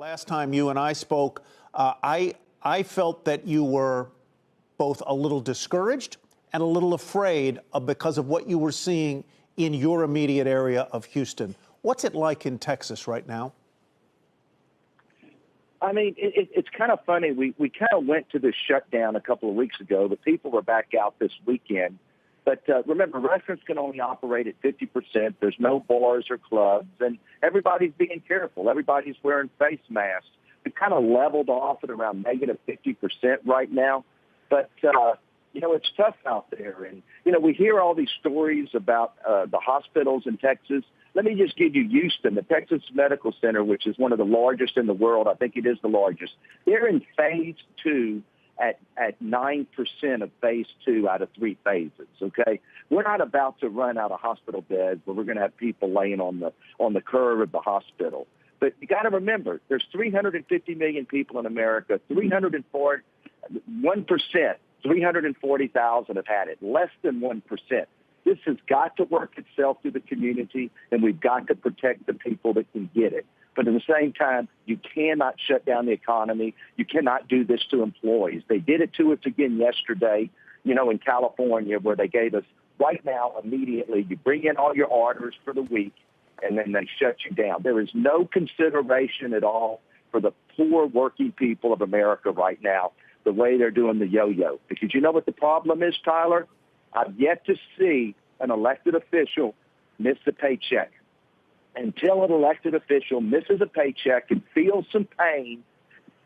Last time you and I spoke, I felt that you were both a little discouraged and a little afraid because of what you were seeing in your immediate area of Houston. What's it like in Texas right now? I mean, it's kind of funny. We kind of went to the shutdown a couple of weeks ago. The people were back out this weekend. But remember, restaurants can only operate at 50%. There's no bars or clubs, and everybody's being careful. Everybody's wearing face masks. We've kind of leveled off at around negative 50% right now. But, it's tough out there. And, we hear all these stories about the hospitals in Texas. Let me just give you Houston, the Texas Medical Center, which is one of the largest in the world. I think it is the largest. They're in phase 2 at 9% of phase 2 out of 3 phases, okay? We're not about to run out of hospital beds where we're going to have people laying on the curb of the hospital. But you got to remember, there's 350 million people in America. 1%, 340,000 have had it, less than 1%. This has got to work itself through the community, and we've got to protect the people that can get it. But at the same time, you cannot shut down the economy. You cannot do this to employees. They did it to us again yesterday, in California, where they gave us right now, immediately, you bring in all your orders for the week, and then they shut you down. There is no consideration at all for the poor working people of America right now, the way they're doing the yo-yo. Because you know what the problem is, Tyler? I've yet to see an elected official miss a paycheck. Until an elected official misses a paycheck and feels some pain,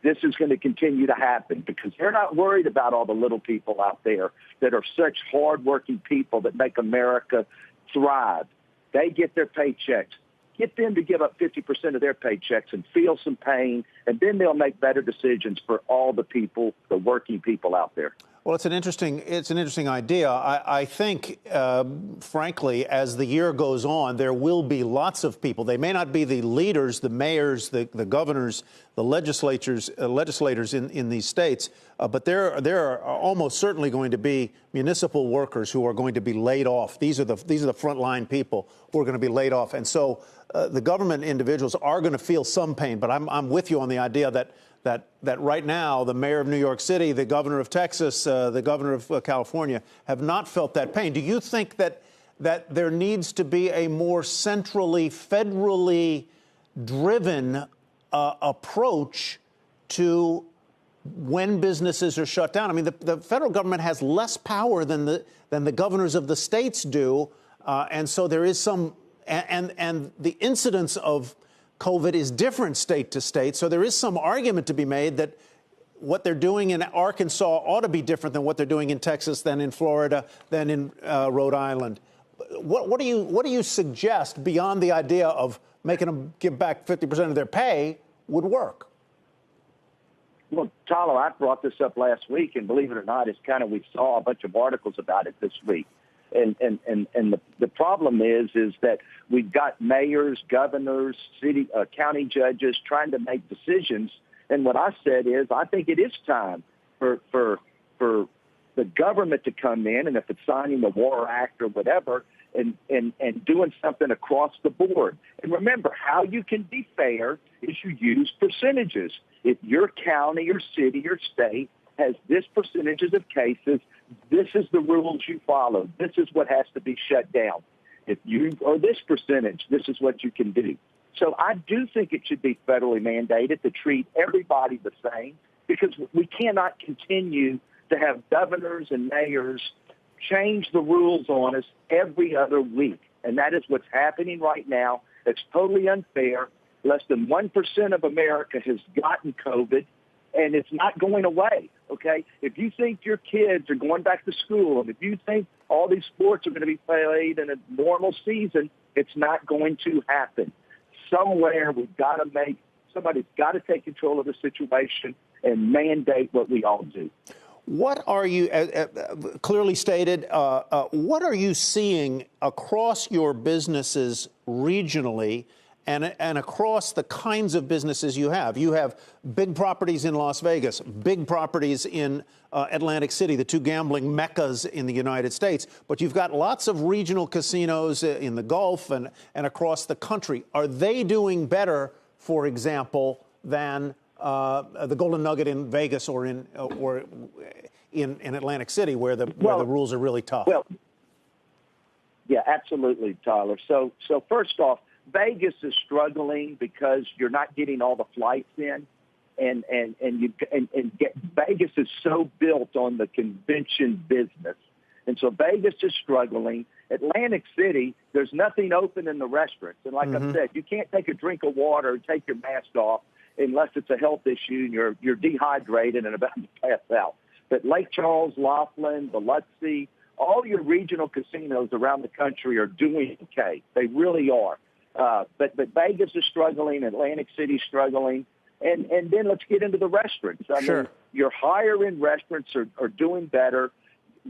this is going to continue to happen because they're not worried about all the little people out there that are such hardworking people that make America thrive. They get their paychecks. Get them to give up 50% of their paychecks and feel some pain, and then they'll make better decisions for all the people, the working people out there. Well, it's an interesting idea. I think, frankly, as the year goes on, there will be lots of people. They may not be the leaders, the mayors, the governors, the legislators in these states, but there are almost certainly going to be municipal workers who are going to be laid off. These are the frontline people who are going to be laid off, and so the government individuals are going to feel some pain. But I'm with you on the idea that right now, the mayor of New York City, the governor of Texas, the governor of California have not felt that pain. Do you think that there needs to be a more centrally, federally driven approach to when businesses are shut down? I mean, the federal government has less power than the governors of the states do, and so there is some, and the incidence of COVID is different state to state, so there is some argument to be made that what they're doing in Arkansas ought to be different than what they're doing in Texas, than in Florida, than in Rhode Island. What do you suggest beyond the idea of making them give back 50% of their pay would work? Well, Tyler, I brought this up last week, and believe it or not, we saw a bunch of articles about it this week. And the problem is that we've got mayors, governors, county judges trying to make decisions. And what I said is I think it is time for the government to come in, and if it's signing the WAR Act or whatever, and doing something across the board. And remember, how you can be fair is you use percentages. If your county or city or state has this percentages of cases, this is the rules you follow. This is what has to be shut down. If you are this percentage, this is what you can do. So I do think it should be federally mandated to treat everybody the same, because we cannot continue to have governors and mayors change the rules on us every other week. And that is what's happening right now. It's totally unfair. Less than 1% of America has gotten COVID, and it's not going away, okay? If you think your kids are going back to school, and if you think all these sports are going to be played in a normal season, it's not going to happen. Somewhere somebody's got to take control of the situation and mandate what we all do. What are you, clearly stated, what are you seeing across your businesses regionally and across the kinds of businesses you have? You have big properties in Las Vegas, big properties in Atlantic City, the two gambling meccas in the United States. But you've got lots of regional casinos in the Gulf and across the country. Are they doing better, for example, than the Golden Nugget in Vegas or in Atlantic City, where the rules are really tough. Well, yeah, absolutely, Tyler. So first off, Vegas is struggling because you're not getting all the flights in, and Vegas is so built on the convention business, and so Vegas is struggling. Atlantic City, there's nothing open in the restaurants, and like I said, you can't take a drink of water and take your mask off unless it's a health issue and you're dehydrated and about to pass out. But Lake Charles, Laughlin, Biloxi, all your regional casinos around the country are doing okay. They really are. But Vegas is struggling, Atlantic City's struggling, and then let's get into the restaurants. I mean, your higher-end restaurants are doing better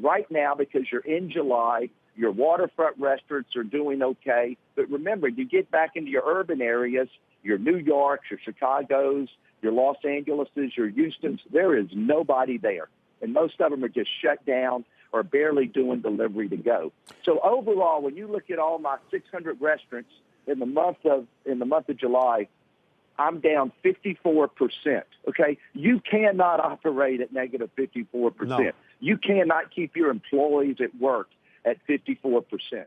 right now because you're in July. Your waterfront restaurants are doing okay. But remember, you get back into your urban areas, your New Yorks, your Chicagos, your Los Angeleses, your Houstons, there is nobody there. And most of them are just shut down or barely doing delivery to go. So overall, when you look at all my 600 restaurants in the month of July, I'm down 54%. Okay, you cannot operate at negative 54%. No. You cannot keep your employees at work at 54%.